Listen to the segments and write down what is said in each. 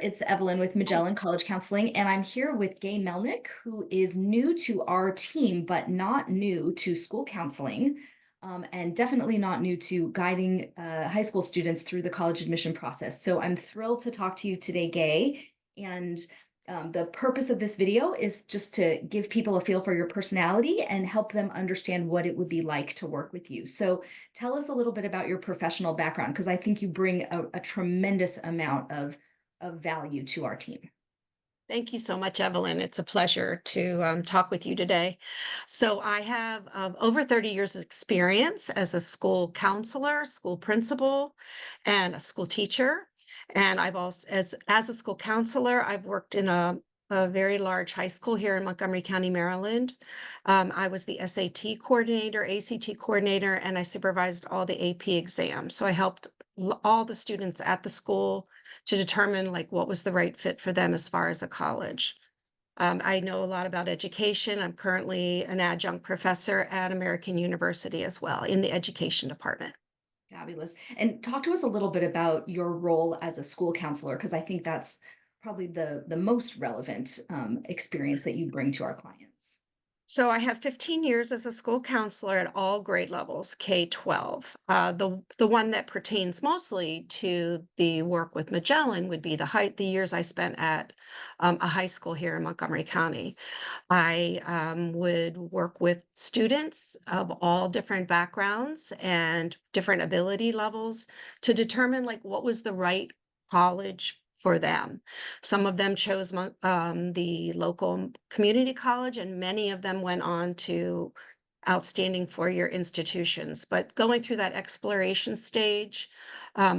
It's Evelyn with Magellan College Counseling, and I'm here with Gay Melnick, who is new to our team, but not new to school counseling, and definitely not new to guiding high school students through the college admission process. So I'm thrilled to talk to you today, Gay. And the purpose of this video is just to give people a feel for your personality and help them understand what it would be like to work with you. So tell us a little bit about your professional background, because I think you bring a tremendous amount of value to our team. Thank you so much, Evelyn. It's a pleasure to talk with you today. So, I have over 30 years of experience as a school counselor, school principal, and a school teacher. And I've also, as a school counselor, I've worked in a very large high school here in Montgomery County, Maryland. I was the SAT coordinator, ACT coordinator, and I supervised all the AP exams. So, I helped all the students at the school to determine like what was the right fit for them as far as a college. I know a lot about education. I'm currently an adjunct professor at American University as well in the education department. Fabulous. And talk to us a little bit about your role as a school counselor, because I think that's probably the most relevant experience that you bring to our clients. So I have 15 years as a school counselor at all grade levels, K-12. The one that pertains mostly to the work with Magellan would be the years I spent at a high school here in Montgomery County. I would work with students of all different backgrounds and different ability levels to determine like what was the right college for them. Some of them chose the local community college, and many of them went on to outstanding four-year institutions. But going through that exploration stage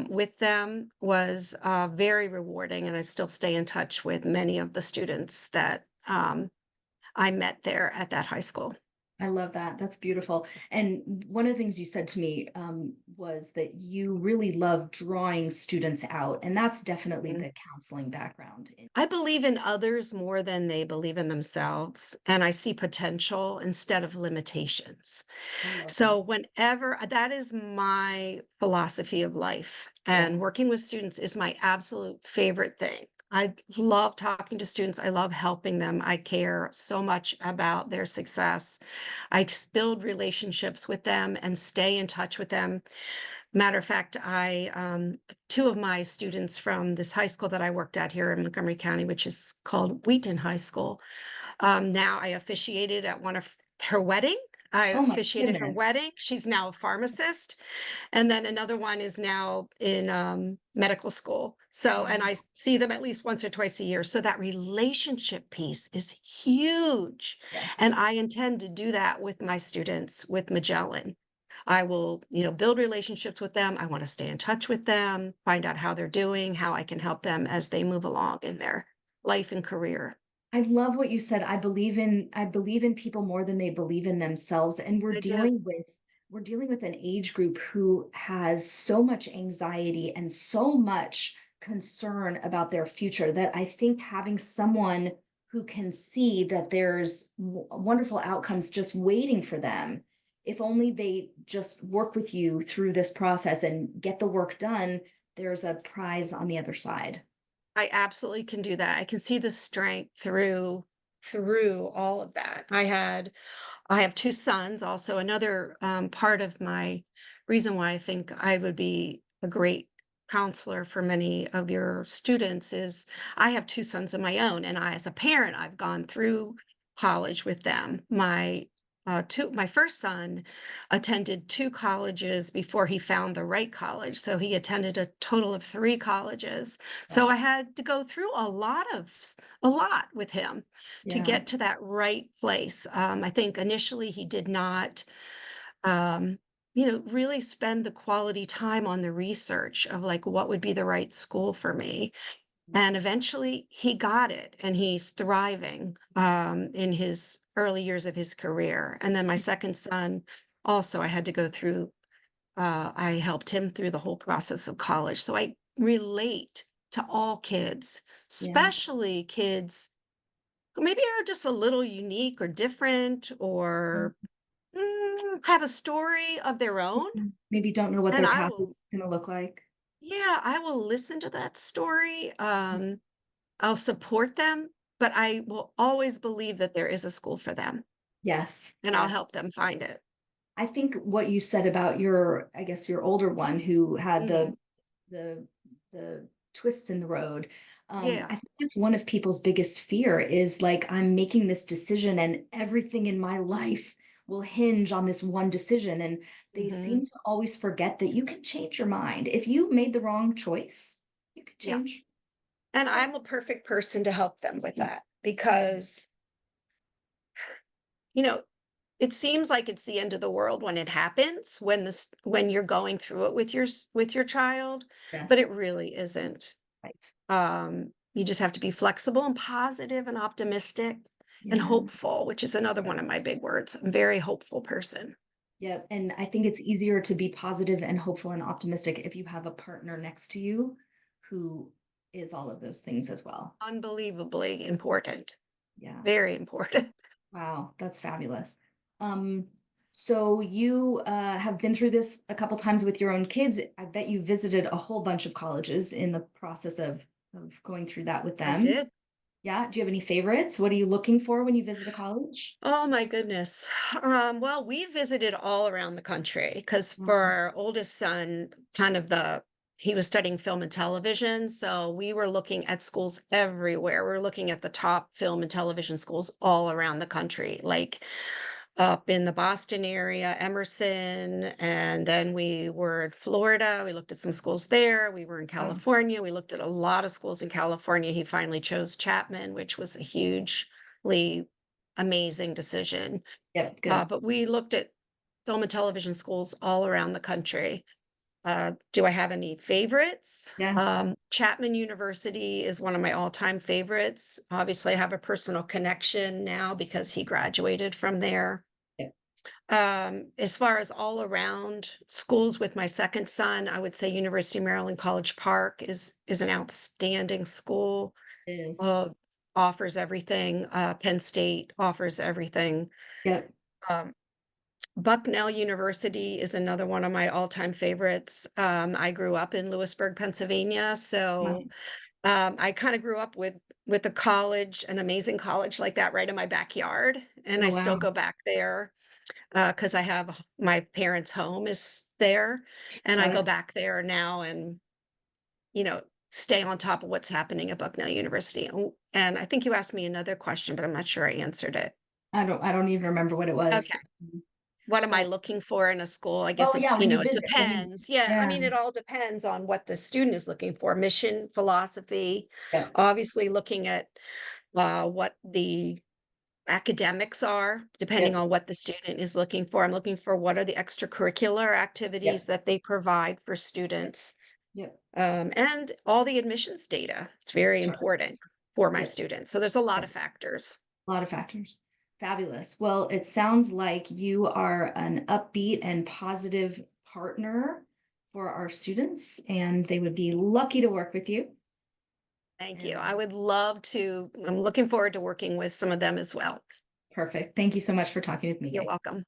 with them was very rewarding, and I still stay in touch with many of the students that I met there at that high school. I love that. That's beautiful. And one of the things you said to me was that you really love drawing students out, and that's definitely Mhm. the counseling background. I believe in others more than they believe in themselves, and I see potential instead of limitations. I love that. So, whenever that is my philosophy of life, Yeah. and working with students is my absolute favorite thing. I love talking to students. I love helping them. I care so much about their success. Build relationships with them and stay in touch with them. Matter of fact, two of my students from this high school that I worked at here in Montgomery County, which is called Wheaton High School. Now I officiated at one of her wedding. I Oh my officiated her goodness. wedding. She's now a pharmacist. And then another one is now in medical school. So, and I Wow. see them at least once or twice a year. So that relationship piece is huge. Yes. And I intend to do that with my students with Magellan. I will, build relationships with them. I want to stay in touch with them, find out how they're doing, how I can help them as they move along in their life and career. I love what you said. I believe in people more than they believe in themselves. And we're I do. dealing with we're dealing with an age group who has so much anxiety and so much concern about their future that I think having someone who can see that there's wonderful outcomes just waiting for them, if only they just work with you through this process and get the work done, there's a prize on the other side. I absolutely can do that. I can see the strength through all of that. I have two sons. Also, another part of my reason why I think I would be a great counselor for many of your students is I have two sons of my own, and I, as a parent, I've gone through college with them. My first son attended two colleges before he found the right college. So he attended a total of three colleges. So I Wow. had to go through a lot with him to Yeah. get to that right place. I think initially he did not, um, really spend the quality time on the research of like what would be the right school for me. And eventually he got it and he's thriving in his early years of his career. And then my second son, also, I had to go through, I helped him through the whole process of college. So I relate to all kids, Yeah. especially kids who maybe are just a little unique or different or have a story of their own. Mhm. Maybe don't know what And their I path will is gonna look like. Yeah, I will listen to that story, I'll support them, but I will always believe that there is a school for them, Yes, and I'll yes. help them find it. I think what you said about your, I guess, your older one who had Mhm. the the twists in the road. I Yeah. think that's one of people's biggest fear is like, I'm making this decision and everything in my life will hinge on this one decision. And they seem Mhm. to always forget that you can change your mind. If you made the wrong choice, you can Yeah. change. And That's it. I'm a perfect person to help them with that Mhm. because, you know, it seems like it's the end of the world when it happens, when you're going through it with with your child, but Yes. it really isn't. Right. You just have to be flexible and positive and optimistic and Yeah. hopeful, which is another one of my big words. I'm a very hopeful person. Yeah. And I think it's easier to be positive and hopeful and optimistic if you have a partner next to you who is all of those things as well. Unbelievably important, Yeah. very important. Wow, that's fabulous. Um, so you have been through this a couple times with your own kids. I bet you visited a whole bunch of colleges in the process of going through that with I them. did. Yeah. Do you have any favorites? What are you looking for when you visit a college? Oh my goodness. Well, we visited all around the country because for Mhm. our oldest son, he was studying film and television. So we were looking at schools everywhere. We were looking at the top film and television schools all around the country, like up in the Boston area, Emerson, and then we were in Florida. We looked at some schools there. We were in Wow. California. We looked at a lot of schools in California. He finally chose Chapman, which was a hugely amazing decision. Yep. Good. But we looked at film and television schools all around the country. Do I have any favorites? Yeah. Chapman University is one of my all-time favorites. Obviously, I have a personal connection now because he graduated from there. Yep. As far as all around schools with my second son, I would say University of Maryland College Park is an outstanding school. It is. Uh, Offers everything. Penn State offers everything. Yep. Um, Bucknell University is another one of my all-time favorites. I grew up in Lewisburg, Pennsylvania, so Wow. I kind of grew up with a college, an amazing college like that right in my backyard, and Oh I wow. still go back there because I have my parents' home is there, and I Got go it. back there now and you know stay on top of what's happening at Bucknell University. Oh, and I think you asked me another question, but I'm not sure I answered it. I don't even remember what it was. Okay. What am I But looking for in a school? I guess oh yeah, when you it visit, when you depends. Yeah, I yeah. mean, it all depends on what the student is looking for. Mission, philosophy, Yeah. obviously looking at what the academics are, depending Yep. on what the student is looking for. I'm looking for what are the extracurricular activities Yep. that they provide for students, Yep. and all the admissions data. It's very Sure. important for my Yep. students. So there's a lot Yep. of factors. A lot of factors. Fabulous. Well, it sounds like you are an upbeat and positive partner for our students, and they would be lucky to work with you. Thank you. I And would love to. I'm looking forward to working with some of them as well. perfect. Thank you so much for talking with me, You're Gay. welcome.